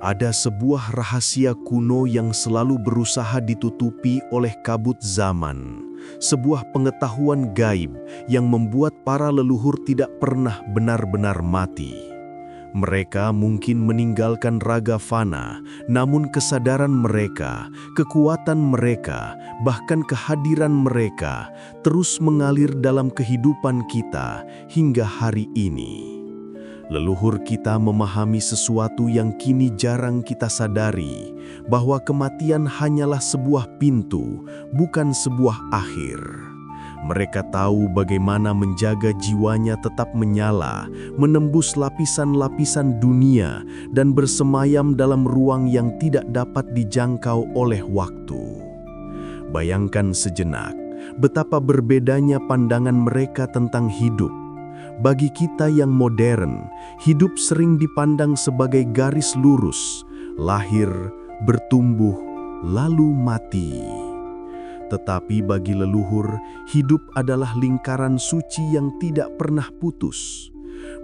Ada sebuah rahasia kuno yang selalu berusaha ditutupi oleh kabut zaman. Sebuah pengetahuan gaib yang membuat para leluhur tidak pernah benar-benar mati. Mereka mungkin meninggalkan raga fana, namun kesadaran mereka, kekuatan mereka, bahkan kehadiran mereka terus mengalir dalam kehidupan kita hingga hari ini. Leluhur kita memahami sesuatu yang kini jarang kita sadari, bahwa kematian hanyalah sebuah pintu, bukan sebuah akhir. Mereka tahu bagaimana menjaga jiwanya tetap menyala, menembus lapisan-lapisan dunia, dan bersemayam dalam ruang yang tidak dapat dijangkau oleh waktu. Bayangkan sejenak, betapa berbedanya pandangan mereka tentang hidup. Bagi kita yang modern, hidup sering dipandang sebagai garis lurus, lahir, bertumbuh, lalu mati. Tetapi bagi leluhur, hidup adalah lingkaran suci yang tidak pernah putus.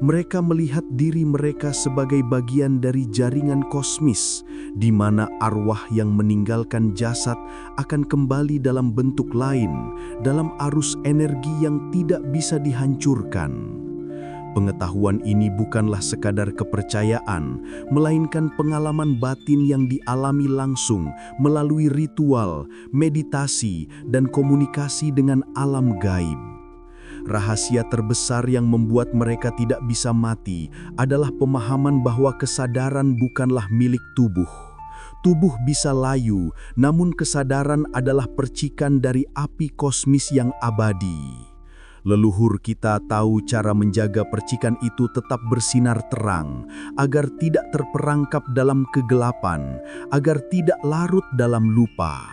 Mereka melihat diri mereka sebagai bagian dari jaringan kosmis, di mana arwah yang meninggalkan jasad akan kembali dalam bentuk lain, dalam arus energi yang tidak bisa dihancurkan. Pengetahuan ini bukanlah sekadar kepercayaan, melainkan pengalaman batin yang dialami langsung melalui ritual, meditasi, dan komunikasi dengan alam gaib. Rahasia terbesar yang membuat mereka tidak bisa mati adalah pemahaman bahwa kesadaran bukanlah milik tubuh. Tubuh bisa layu, namun kesadaran adalah percikan dari api kosmis yang abadi. Leluhur kita tahu cara menjaga percikan itu tetap bersinar terang, agar tidak terperangkap dalam kegelapan, agar tidak larut dalam lupa.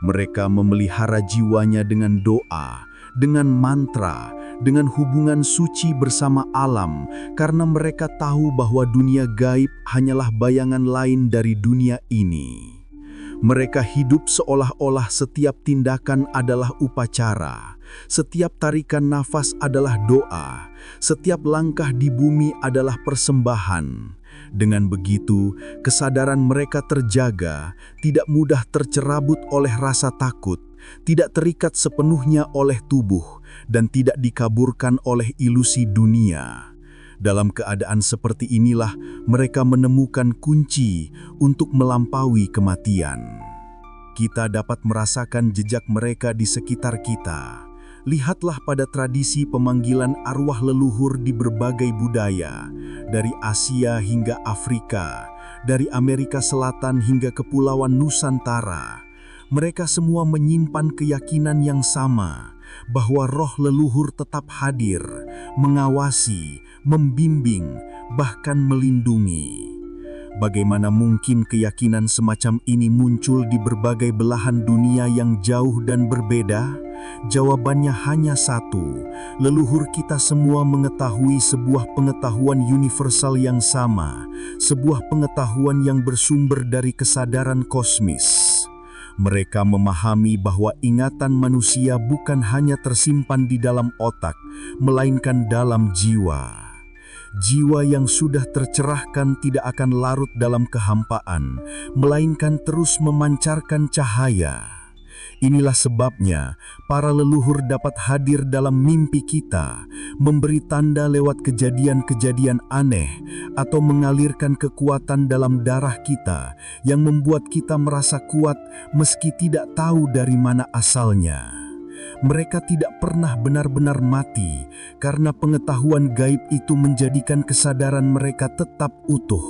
Mereka memelihara jiwanya dengan doa, dengan mantra, dengan hubungan suci bersama alam, karena mereka tahu bahwa dunia gaib hanyalah bayangan lain dari dunia ini. Mereka hidup seolah-olah setiap tindakan adalah upacara, setiap tarikan nafas adalah doa, setiap langkah di bumi adalah persembahan. Dengan begitu, kesadaran mereka terjaga, tidak mudah tercerabut oleh rasa takut, tidak terikat sepenuhnya oleh tubuh, dan tidak dikaburkan oleh ilusi dunia. Dalam keadaan seperti inilah mereka menemukan kunci untuk melampaui kematian. Kita dapat merasakan jejak mereka di sekitar kita. Lihatlah pada tradisi pemanggilan arwah leluhur di berbagai budaya, dari Asia hingga Afrika, dari Amerika Selatan hingga Kepulauan Nusantara. Mereka semua menyimpan keyakinan yang sama, bahwa roh leluhur tetap hadir, mengawasi, membimbing, bahkan melindungi. Bagaimana mungkin keyakinan semacam ini muncul di berbagai belahan dunia yang jauh dan berbeda? Jawabannya hanya satu: leluhur kita semua mengetahui sebuah pengetahuan universal yang sama, sebuah pengetahuan yang bersumber dari kesadaran kosmis. Mereka memahami bahwa ingatan manusia bukan hanya tersimpan di dalam otak, melainkan dalam jiwa. Jiwa yang sudah tercerahkan tidak akan larut dalam kehampaan, melainkan terus memancarkan cahaya. Inilah sebabnya para leluhur dapat hadir dalam mimpi kita, memberi tanda lewat kejadian-kejadian aneh, atau mengalirkan kekuatan dalam darah kita yang membuat kita merasa kuat meski tidak tahu dari mana asalnya. Mereka tidak pernah benar-benar mati karena pengetahuan gaib itu menjadikan kesadaran mereka tetap utuh.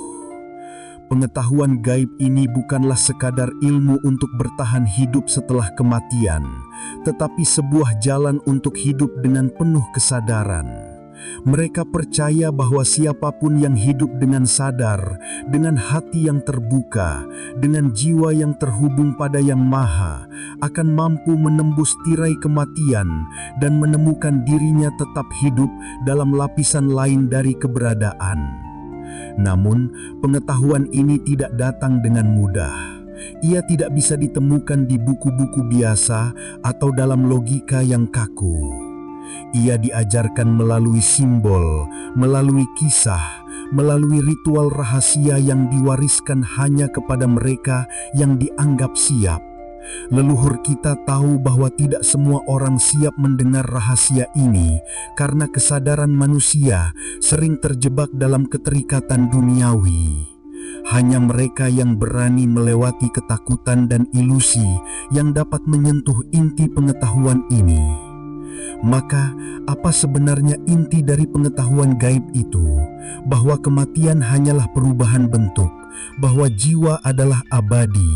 Pengetahuan gaib ini bukanlah sekadar ilmu untuk bertahan hidup setelah kematian, tetapi sebuah jalan untuk hidup dengan penuh kesadaran. Mereka percaya bahwa siapapun yang hidup dengan sadar, dengan hati yang terbuka, dengan jiwa yang terhubung pada Yang Maha, akan mampu menembus tirai kematian dan menemukan dirinya tetap hidup dalam lapisan lain dari keberadaan. Namun, pengetahuan ini tidak datang dengan mudah. Ia tidak bisa ditemukan di buku-buku biasa atau dalam logika yang kaku. Ia diajarkan melalui simbol, melalui kisah, melalui ritual rahasia yang diwariskan hanya kepada mereka yang dianggap siap. Leluhur kita tahu bahwa tidak semua orang siap mendengar rahasia ini karena kesadaran manusia sering terjebak dalam keterikatan duniawi. Hanya mereka yang berani melewati ketakutan dan ilusi yang dapat menyentuh inti pengetahuan ini. Maka, apa sebenarnya inti dari pengetahuan gaib itu? Bahwa kematian hanyalah perubahan bentuk, bahwa jiwa adalah abadi,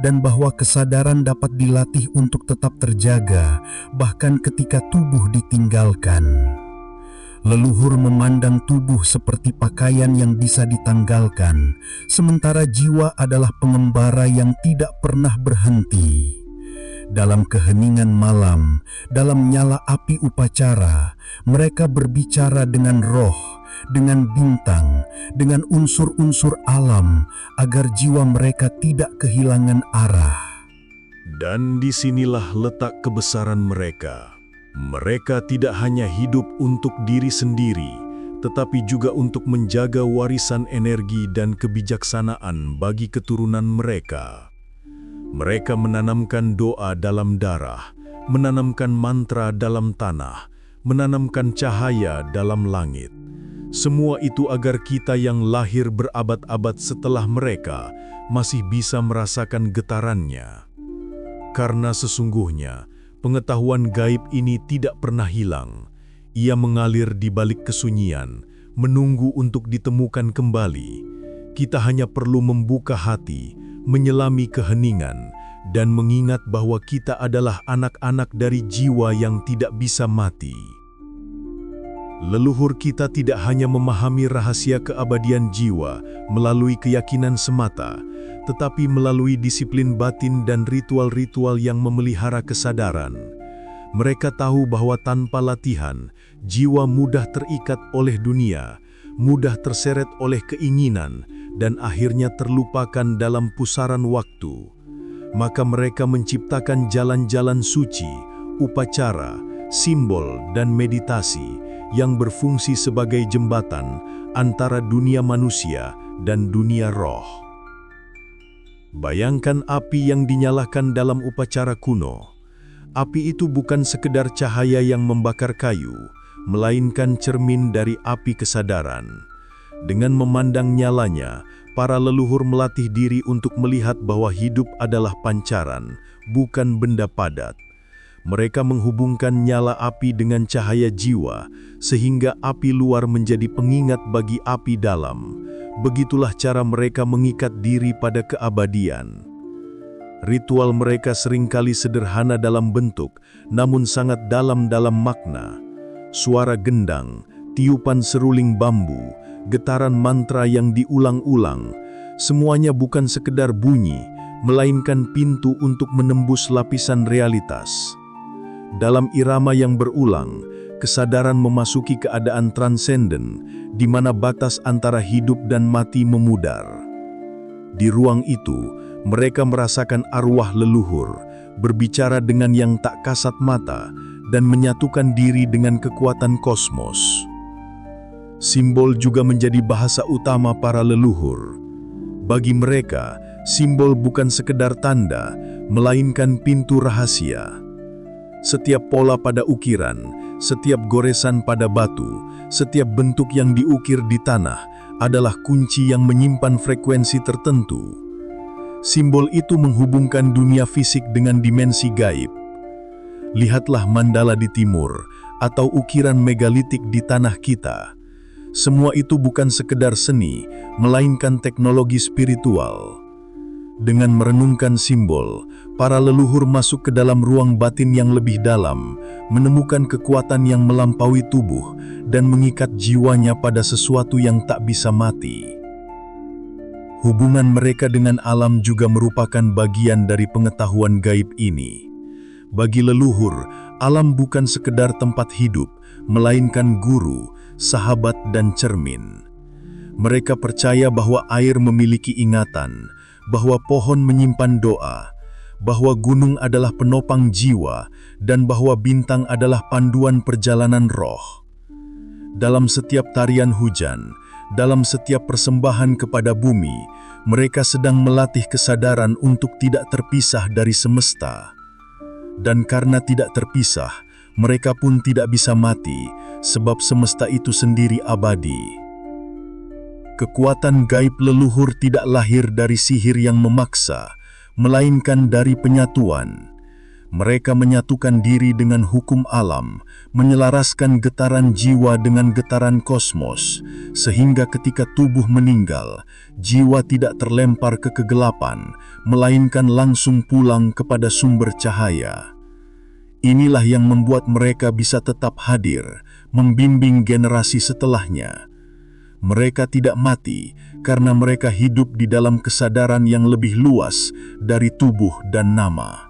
dan bahwa kesadaran dapat dilatih untuk tetap terjaga, bahkan ketika tubuh ditinggalkan. Leluhur memandang tubuh seperti pakaian yang bisa ditanggalkan, sementara jiwa adalah pengembara yang tidak pernah berhenti. Dalam keheningan malam, dalam nyala api upacara, mereka berbicara dengan roh, dengan bintang, dengan unsur-unsur alam, agar jiwa mereka tidak kehilangan arah. Dan disinilah letak kebesaran mereka. Mereka tidak hanya hidup untuk diri sendiri, tetapi juga untuk menjaga warisan energi dan kebijaksanaan bagi keturunan mereka. Mereka menanamkan doa dalam darah, menanamkan mantra dalam tanah, menanamkan cahaya dalam langit. Semua itu agar kita yang lahir berabad-abad setelah mereka masih bisa merasakan getarannya. Karena sesungguhnya, pengetahuan gaib ini tidak pernah hilang. Ia mengalir di balik kesunyian, menunggu untuk ditemukan kembali. Kita hanya perlu membuka hati, menyelami keheningan, dan mengingat bahwa kita adalah anak-anak dari jiwa yang tidak bisa mati. Leluhur kita tidak hanya memahami rahasia keabadian jiwa melalui keyakinan semata, tetapi melalui disiplin batin dan ritual-ritual yang memelihara kesadaran. Mereka tahu bahwa tanpa latihan, jiwa mudah terikat oleh dunia, mudah terseret oleh keinginan, dan akhirnya terlupakan dalam pusaran waktu. Maka mereka menciptakan jalan-jalan suci, upacara, simbol, dan meditasi yang berfungsi sebagai jembatan antara dunia manusia dan dunia roh. Bayangkan api yang dinyalakan dalam upacara kuno. Api itu bukan sekedar cahaya yang membakar kayu, melainkan cermin dari api kesadaran. Dengan memandang nyalanya, para leluhur melatih diri untuk melihat bahwa hidup adalah pancaran, bukan benda padat. Mereka menghubungkan nyala api dengan cahaya jiwa, sehingga api luar menjadi pengingat bagi api dalam. Begitulah cara mereka mengikat diri pada keabadian. Ritual mereka seringkali sederhana dalam bentuk, namun sangat dalam makna. Suara gendang, tiupan seruling bambu, getaran mantra yang diulang-ulang, semuanya bukan sekedar bunyi, melainkan pintu untuk menembus lapisan realitas. Dalam irama yang berulang, kesadaran memasuki keadaan transenden, di mana batas antara hidup dan mati memudar. Di ruang itu, mereka merasakan arwah leluhur, berbicara dengan yang tak kasat mata, dan menyatukan diri dengan kekuatan kosmos. Simbol juga menjadi bahasa utama para leluhur. Bagi mereka, simbol bukan sekedar tanda, melainkan pintu rahasia. Setiap pola pada ukiran, setiap goresan pada batu, setiap bentuk yang diukir di tanah adalah kunci yang menyimpan frekuensi tertentu. Simbol itu menghubungkan dunia fisik dengan dimensi gaib. Lihatlah mandala di timur atau ukiran megalitik di tanah kita. Semua itu bukan sekedar seni, melainkan teknologi spiritual. Dengan merenungkan simbol, para leluhur masuk ke dalam ruang batin yang lebih dalam, menemukan kekuatan yang melampaui tubuh, dan mengikat jiwanya pada sesuatu yang tak bisa mati. Hubungan mereka dengan alam juga merupakan bagian dari pengetahuan gaib ini. Bagi leluhur, alam bukan sekedar tempat hidup, melainkan guru, sahabat, dan cermin. Mereka percaya bahwa air memiliki ingatan, bahwa pohon menyimpan doa, bahwa gunung adalah penopang jiwa, dan bahwa bintang adalah panduan perjalanan roh. Dalam setiap tarian hujan, Dalam setiap persembahan kepada bumi, mereka sedang melatih kesadaran untuk tidak terpisah dari semesta. Dan karena tidak terpisah, mereka pun tidak bisa mati, sebab semesta itu sendiri abadi. Kekuatan gaib leluhur tidak lahir dari sihir yang memaksa, melainkan dari penyatuan. Mereka menyatukan diri dengan hukum alam, menyelaraskan getaran jiwa dengan getaran kosmos, sehingga ketika tubuh meninggal, jiwa tidak terlempar ke kegelapan, melainkan langsung pulang kepada sumber cahaya. Inilah yang membuat mereka bisa tetap hadir, membimbing generasi setelahnya. Mereka tidak mati karena mereka hidup di dalam kesadaran yang lebih luas dari tubuh dan nama.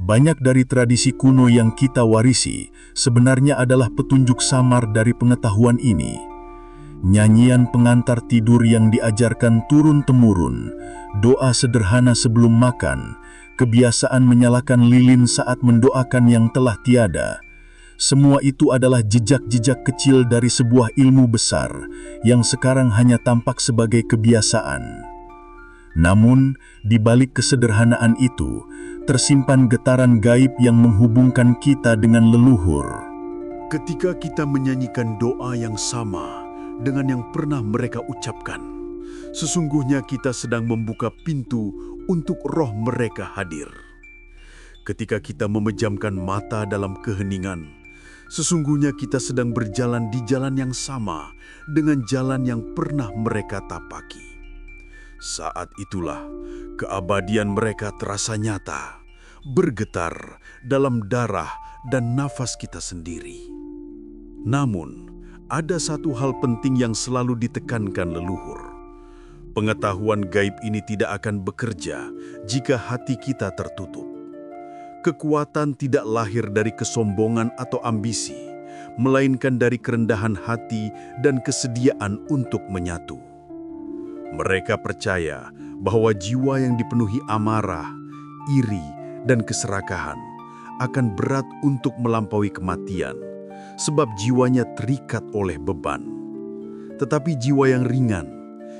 Banyak dari tradisi kuno yang kita warisi sebenarnya adalah petunjuk samar dari pengetahuan ini. Nyanyian pengantar tidur yang diajarkan turun-temurun, doa sederhana sebelum makan, kebiasaan menyalakan lilin saat mendoakan yang telah tiada. Semua itu adalah jejak-jejak kecil dari sebuah ilmu besar yang sekarang hanya tampak sebagai kebiasaan. Namun, di balik kesederhanaan itu, tersimpan getaran gaib yang menghubungkan kita dengan leluhur. Ketika kita menyanyikan doa yang sama dengan yang pernah mereka ucapkan, sesungguhnya kita sedang membuka pintu untuk roh mereka hadir. Ketika kita memejamkan mata dalam keheningan, sesungguhnya kita sedang berjalan di jalan yang sama dengan jalan yang pernah mereka tapaki. Saat itulah keabadian mereka terasa nyata, bergetar dalam darah dan nafas kita sendiri. Namun, ada satu hal penting yang selalu ditekankan leluhur. Pengetahuan gaib ini tidak akan bekerja jika hati kita tertutup. Kekuatan tidak lahir dari kesombongan atau ambisi, melainkan dari kerendahan hati dan kesediaan untuk menyatu. Mereka percaya bahwa jiwa yang dipenuhi amarah, iri, dan keserakahan akan berat untuk melampaui kematian, sebab jiwanya terikat oleh beban. Tetapi jiwa yang ringan,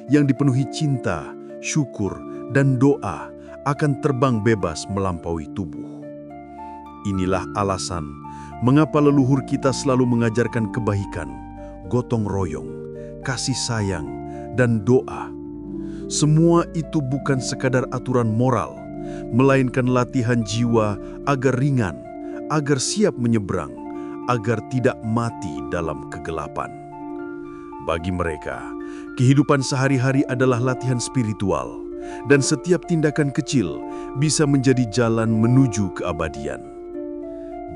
yang dipenuhi cinta, syukur, dan doa akan terbang bebas melampaui tubuh. Inilah alasan mengapa leluhur kita selalu mengajarkan kebaikan, gotong royong, kasih sayang, dan doa. Semua itu bukan sekadar aturan moral, melainkan latihan jiwa agar ringan, agar siap menyeberang, agar tidak mati dalam kegelapan. Bagi mereka, kehidupan sehari-hari adalah latihan spiritual, dan setiap tindakan kecil bisa menjadi jalan menuju keabadian.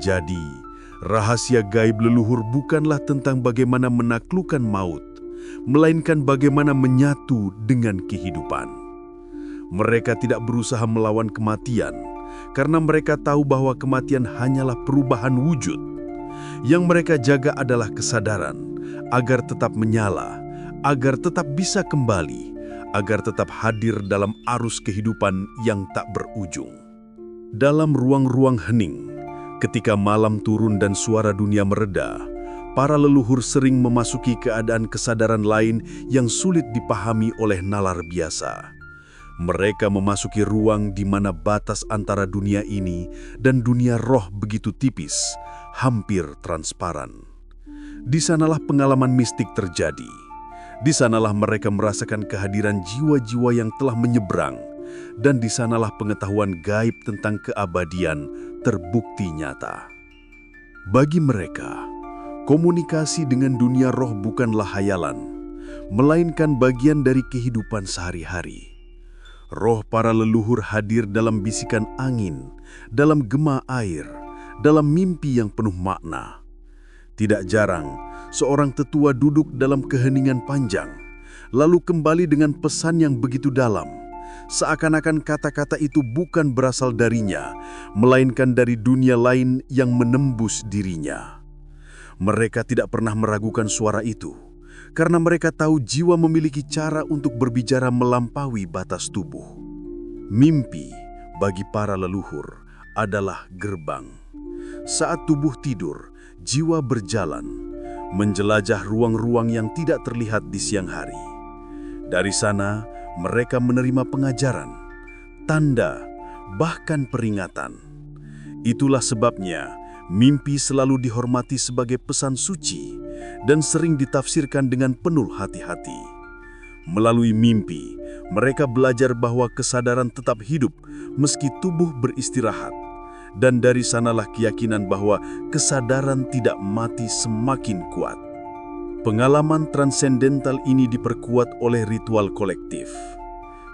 Jadi, rahasia gaib leluhur bukanlah tentang bagaimana menaklukkan maut, melainkan bagaimana menyatu dengan kehidupan. Mereka tidak berusaha melawan kematian, karena mereka tahu bahwa kematian hanyalah perubahan wujud. Yang mereka jaga adalah kesadaran, agar tetap menyala, agar tetap bisa kembali, agar tetap hadir dalam arus kehidupan yang tak berujung. Dalam ruang-ruang hening, ketika malam turun dan suara dunia mereda, para leluhur sering memasuki keadaan kesadaran lain yang sulit dipahami oleh nalar biasa. Mereka memasuki ruang di mana batas antara dunia ini dan dunia roh begitu tipis, hampir transparan. Di sanalah pengalaman mistik terjadi. Di sanalah mereka merasakan kehadiran jiwa-jiwa yang telah menyeberang, dan di sanalah pengetahuan gaib tentang keabadian terbukti nyata. Bagi mereka, komunikasi dengan dunia roh bukanlah hayalan, melainkan bagian dari kehidupan sehari-hari. Roh para leluhur hadir dalam bisikan angin, dalam gema air, dalam mimpi yang penuh makna. Tidak jarang, seorang tetua duduk dalam keheningan panjang, lalu kembali dengan pesan yang begitu dalam, seakan-akan kata-kata itu bukan berasal darinya, melainkan dari dunia lain yang menembus dirinya. Mereka tidak pernah meragukan suara itu, karena mereka tahu jiwa memiliki cara untuk berbicara melampaui batas tubuh. Mimpi bagi para leluhur adalah gerbang. Saat tubuh tidur, jiwa berjalan, menjelajah ruang-ruang yang tidak terlihat di siang hari. Dari sana, mereka menerima pengajaran, tanda, bahkan peringatan. Itulah sebabnya mimpi selalu dihormati sebagai pesan suci dan sering ditafsirkan dengan penuh hati-hati. Melalui mimpi, mereka belajar bahwa kesadaran tetap hidup meski tubuh beristirahat. Dan dari sanalah keyakinan bahwa kesadaran tidak mati semakin kuat. Pengalaman transendental ini diperkuat oleh ritual kolektif.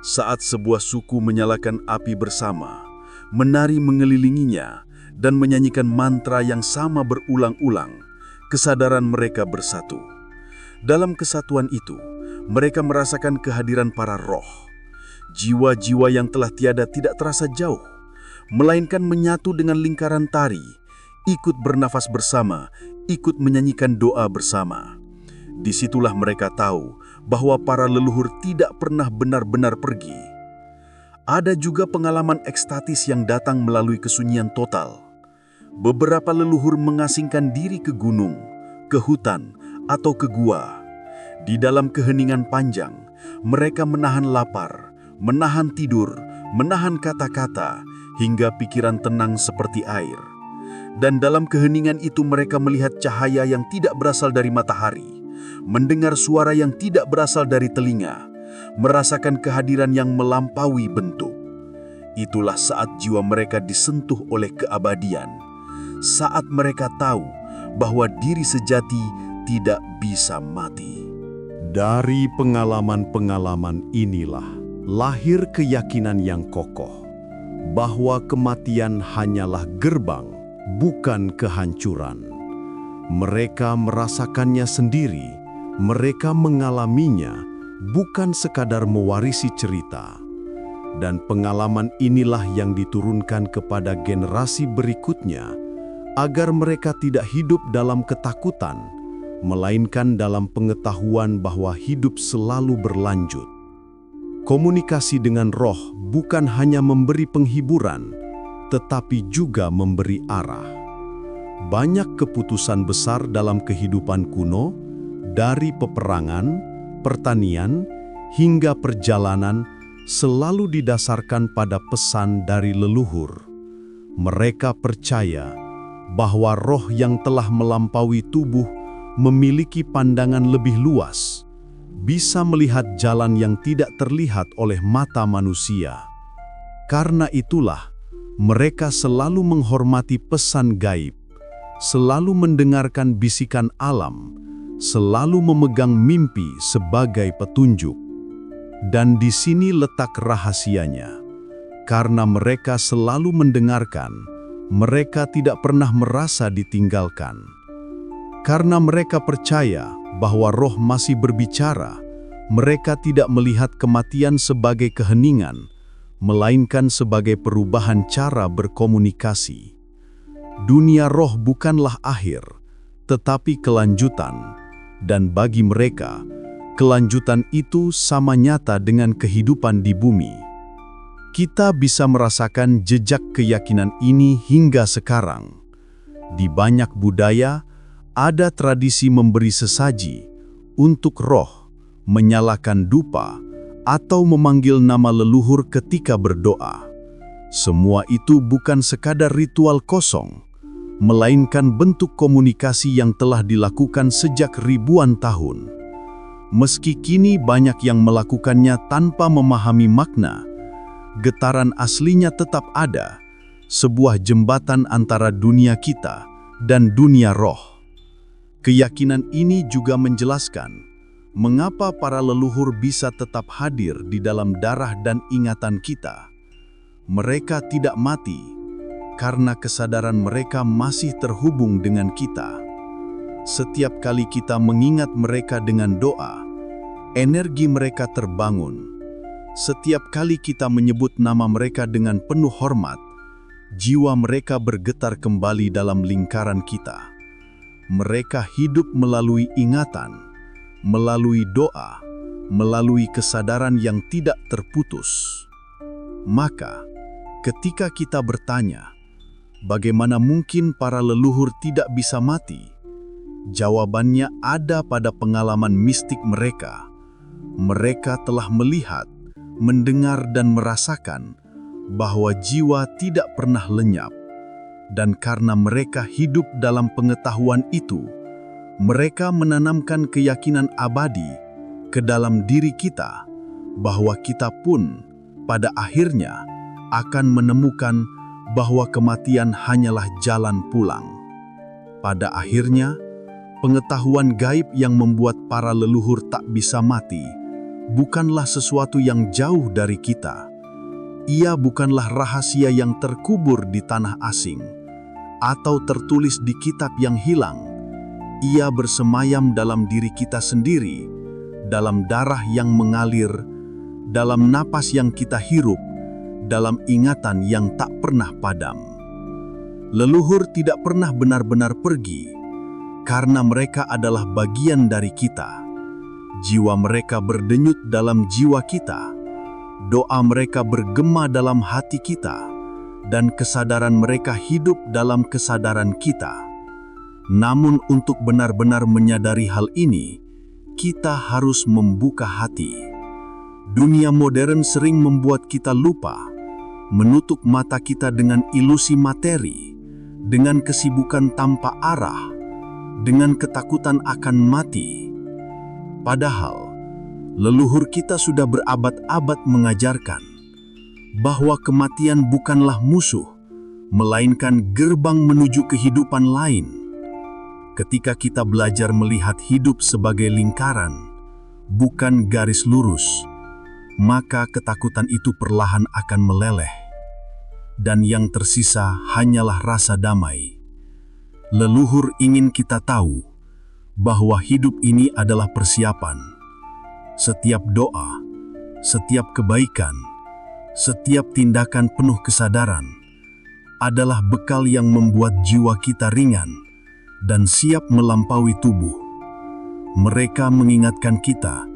Saat sebuah suku menyalakan api bersama, menari mengelilinginya, dan menyanyikan mantra yang sama berulang-ulang, kesadaran mereka bersatu. Dalam kesatuan itu, mereka merasakan kehadiran para roh. Jiwa-jiwa yang telah tiada tidak terasa jauh, melainkan menyatu dengan lingkaran tari, ikut bernafas bersama, ikut menyanyikan doa bersama. Disitulah mereka tahu bahwa para leluhur tidak pernah benar-benar pergi. Ada juga pengalaman ekstatis yang datang melalui kesunyian total. Beberapa leluhur mengasingkan diri ke gunung, ke hutan, atau ke gua. Di dalam keheningan panjang, mereka menahan lapar, menahan tidur, menahan kata-kata, hingga pikiran tenang seperti air. Dan dalam keheningan itu mereka melihat cahaya yang tidak berasal dari matahari, mendengar suara yang tidak berasal dari telinga, merasakan kehadiran yang melampaui bentuk. Itulah saat jiwa mereka disentuh oleh keabadian, saat mereka tahu bahwa diri sejati tidak bisa mati. Dari pengalaman-pengalaman inilah lahir keyakinan yang kokoh bahwa kematian hanyalah gerbang, bukan kehancuran. Mereka merasakannya sendiri, mereka mengalaminya, bukan sekadar mewarisi cerita. Dan pengalaman inilah yang diturunkan kepada generasi berikutnya, agar mereka tidak hidup dalam ketakutan, melainkan dalam pengetahuan bahwa hidup selalu berlanjut. Komunikasi dengan roh bukan hanya memberi penghiburan, tetapi juga memberi arah. Banyak keputusan besar dalam kehidupan kuno, dari peperangan, pertanian, hingga perjalanan, selalu didasarkan pada pesan dari leluhur. Mereka percaya bahwa roh yang telah melampaui tubuh memiliki pandangan lebih luas, bisa melihat jalan yang tidak terlihat oleh mata manusia. Karena itulah, mereka selalu menghormati pesan gaib, selalu mendengarkan bisikan alam, selalu memegang mimpi sebagai petunjuk. Dan di sini letak rahasianya. Karena mereka selalu mendengarkan, mereka tidak pernah merasa ditinggalkan. Karena mereka percaya bahwa roh masih berbicara, mereka tidak melihat kematian sebagai keheningan, melainkan sebagai perubahan cara berkomunikasi. Dunia roh bukanlah akhir, tetapi kelanjutan, dan bagi mereka, kelanjutan itu sama nyata dengan kehidupan di bumi. Kita bisa merasakan jejak keyakinan ini hingga sekarang. Di banyak budaya, ada tradisi memberi sesaji untuk roh, menyalakan dupa, atau memanggil nama leluhur ketika berdoa. Semua itu bukan sekadar ritual kosong, melainkan bentuk komunikasi yang telah dilakukan sejak ribuan tahun. Meski kini banyak yang melakukannya tanpa memahami makna, getaran aslinya tetap ada, sebuah jembatan antara dunia kita dan dunia roh. Keyakinan ini juga menjelaskan mengapa para leluhur bisa tetap hadir di dalam darah dan ingatan kita. Mereka tidak mati karena kesadaran mereka masih terhubung dengan kita. Setiap kali kita mengingat mereka dengan doa, energi mereka terbangun. Setiap kali kita menyebut nama mereka dengan penuh hormat, jiwa mereka bergetar kembali dalam lingkaran kita. Mereka hidup melalui ingatan, melalui doa, melalui kesadaran yang tidak terputus. Maka, ketika kita bertanya, bagaimana mungkin para leluhur tidak bisa mati? Jawabannya ada pada pengalaman mistik mereka. Mereka telah melihat, mendengar dan merasakan bahwa jiwa tidak pernah lenyap. Dan karena mereka hidup dalam pengetahuan itu, mereka menanamkan keyakinan abadi ke dalam diri kita bahwa kita pun pada akhirnya akan menemukan bahwa kematian hanyalah jalan pulang. Pada akhirnya, pengetahuan gaib yang membuat para leluhur tak bisa mati bukanlah sesuatu yang jauh dari kita. Ia bukanlah rahasia yang terkubur di tanah asing atau tertulis di kitab yang hilang. Ia bersemayam dalam diri kita sendiri, dalam darah yang mengalir, dalam napas yang kita hirup, dalam ingatan yang tak pernah padam. Leluhur tidak pernah benar-benar pergi, karena mereka adalah bagian dari kita. Jiwa mereka berdenyut dalam jiwa kita, doa mereka bergema dalam hati kita, dan kesadaran mereka hidup dalam kesadaran kita. Namun untuk benar-benar menyadari hal ini, kita harus membuka hati. Dunia modern sering membuat kita lupa, menutup mata kita dengan ilusi materi, dengan kesibukan tanpa arah, dengan ketakutan akan mati. Padahal, leluhur kita sudah berabad-abad mengajarkan bahwa kematian bukanlah musuh, melainkan gerbang menuju kehidupan lain. Ketika kita belajar melihat hidup sebagai lingkaran, bukan garis lurus, maka ketakutan itu perlahan akan meleleh. Dan yang tersisa hanyalah rasa damai. Leluhur ingin kita tahu bahwa hidup ini adalah persiapan. Setiap doa, setiap kebaikan, setiap tindakan penuh kesadaran adalah bekal yang membuat jiwa kita ringan dan siap melampaui tubuh. Mereka mengingatkan kita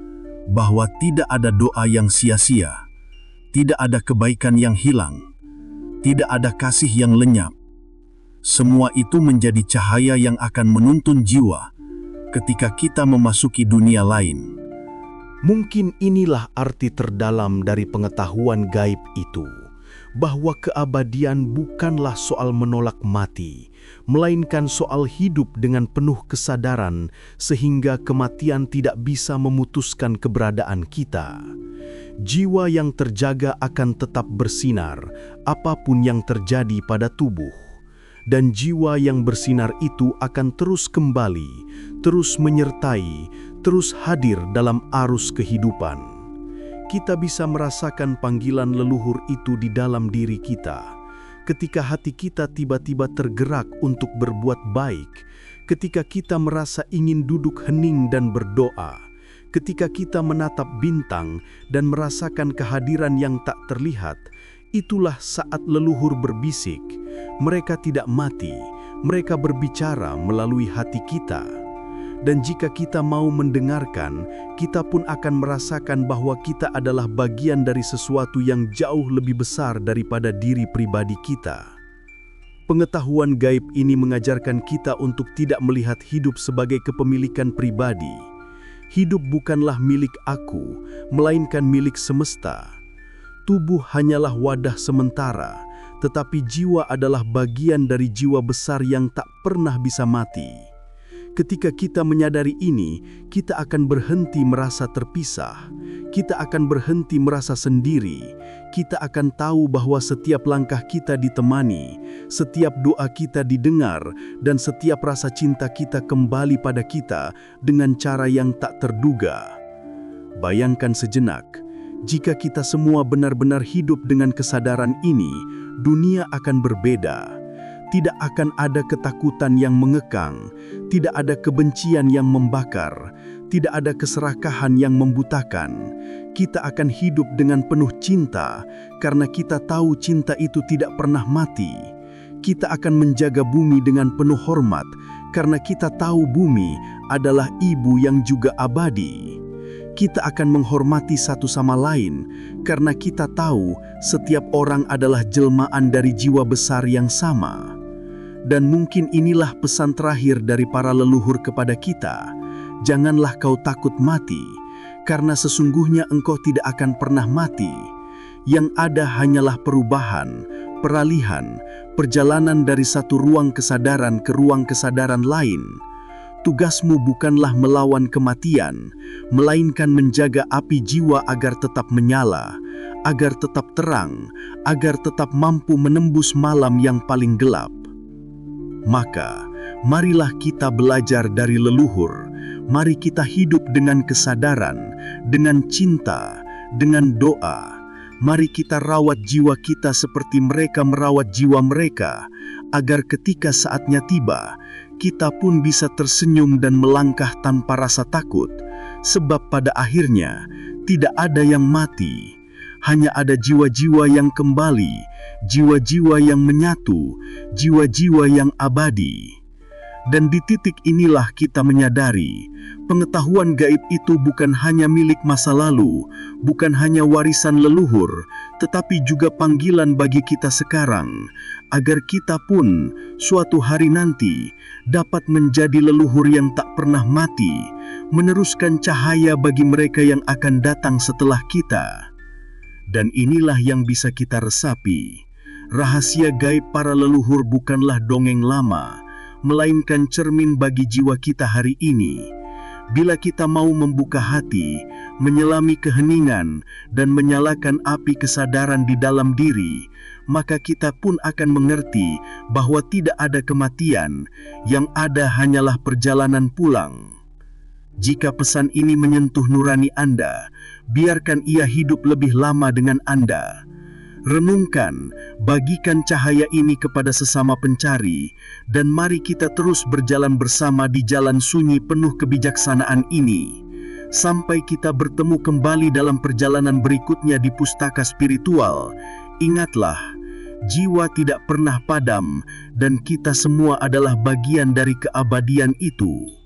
bahwa tidak ada doa yang sia-sia, tidak ada kebaikan yang hilang, tidak ada kasih yang lenyap. Semua itu menjadi cahaya yang akan menuntun jiwa ketika kita memasuki dunia lain. Mungkin inilah arti terdalam dari pengetahuan gaib itu, bahwa keabadian bukanlah soal menolak mati, melainkan soal hidup dengan penuh kesadaran sehingga kematian tidak bisa memutuskan keberadaan kita. Jiwa yang terjaga akan tetap bersinar apapun yang terjadi pada tubuh. Dan jiwa yang bersinar itu akan terus kembali, terus menyertai, terus hadir dalam arus kehidupan. Kita bisa merasakan panggilan leluhur itu di dalam diri kita. Ketika hati kita tiba-tiba tergerak untuk berbuat baik, ketika kita merasa ingin duduk hening dan berdoa, ketika kita menatap bintang dan merasakan kehadiran yang tak terlihat, itulah saat leluhur berbisik. Mereka tidak mati, mereka berbicara melalui hati kita. Dan jika kita mau mendengarkan, kita pun akan merasakan bahwa kita adalah bagian dari sesuatu yang jauh lebih besar daripada diri pribadi kita. Pengetahuan gaib ini mengajarkan kita untuk tidak melihat hidup sebagai kepemilikan pribadi. Hidup bukanlah milik aku, melainkan milik semesta. Tubuh hanyalah wadah sementara, tetapi jiwa adalah bagian dari jiwa besar yang tak pernah bisa mati. Ketika kita menyadari ini, kita akan berhenti merasa terpisah. Kita akan berhenti merasa sendiri. Kita akan tahu bahwa setiap langkah kita ditemani, setiap doa kita didengar, dan setiap rasa cinta kita kembali pada kita dengan cara yang tak terduga. Bayangkan sejenak, jika kita semua benar-benar hidup dengan kesadaran ini, dunia akan berbeda. Tidak akan ada ketakutan yang mengekang, tidak ada kebencian yang membakar, tidak ada keserakahan yang membutakan. Kita akan hidup dengan penuh cinta, karena kita tahu cinta itu tidak pernah mati. Kita akan menjaga bumi dengan penuh hormat, karena kita tahu bumi adalah ibu yang juga abadi. Kita akan menghormati satu sama lain, karena kita tahu setiap orang adalah jelmaan dari jiwa besar yang sama. Dan mungkin inilah pesan terakhir dari para leluhur kepada kita. Janganlah kau takut mati, karena sesungguhnya engkau tidak akan pernah mati. Yang ada hanyalah perubahan, peralihan, perjalanan dari satu ruang kesadaran ke ruang kesadaran lain. Tugasmu bukanlah melawan kematian, melainkan menjaga api jiwa agar tetap menyala, agar tetap terang, agar tetap mampu menembus malam yang paling gelap. Maka, marilah kita belajar dari leluhur. Mari kita hidup dengan kesadaran, dengan cinta, dengan doa. Mari kita rawat jiwa kita seperti mereka merawat jiwa mereka, agar ketika saatnya tiba, kita pun bisa tersenyum dan melangkah tanpa rasa takut. Sebab pada akhirnya, tidak ada yang mati. Hanya ada jiwa-jiwa yang kembali, jiwa-jiwa yang menyatu, jiwa-jiwa yang abadi. Dan di titik inilah kita menyadari, pengetahuan gaib itu bukan hanya milik masa lalu, bukan hanya warisan leluhur, tetapi juga panggilan bagi kita sekarang, agar kita pun suatu hari nanti dapat menjadi leluhur yang tak pernah mati, meneruskan cahaya bagi mereka yang akan datang setelah kita. Dan inilah yang bisa kita resapi. Rahasia gaib para leluhur bukanlah dongeng lama, melainkan cermin bagi jiwa kita hari ini. Bila kita mau membuka hati, menyelami keheningan, dan menyalakan api kesadaran di dalam diri, maka kita pun akan mengerti bahwa tidak ada kematian, yang ada hanyalah perjalanan pulang. Jika pesan ini menyentuh nurani Anda, biarkan ia hidup lebih lama dengan Anda. Renungkan, bagikan cahaya ini kepada sesama pencari, dan mari kita terus berjalan bersama di jalan sunyi penuh kebijaksanaan ini. Sampai kita bertemu kembali dalam perjalanan berikutnya di Pustaka Spiritual. Ingatlah, jiwa tidak pernah padam, dan kita semua adalah bagian dari keabadian itu.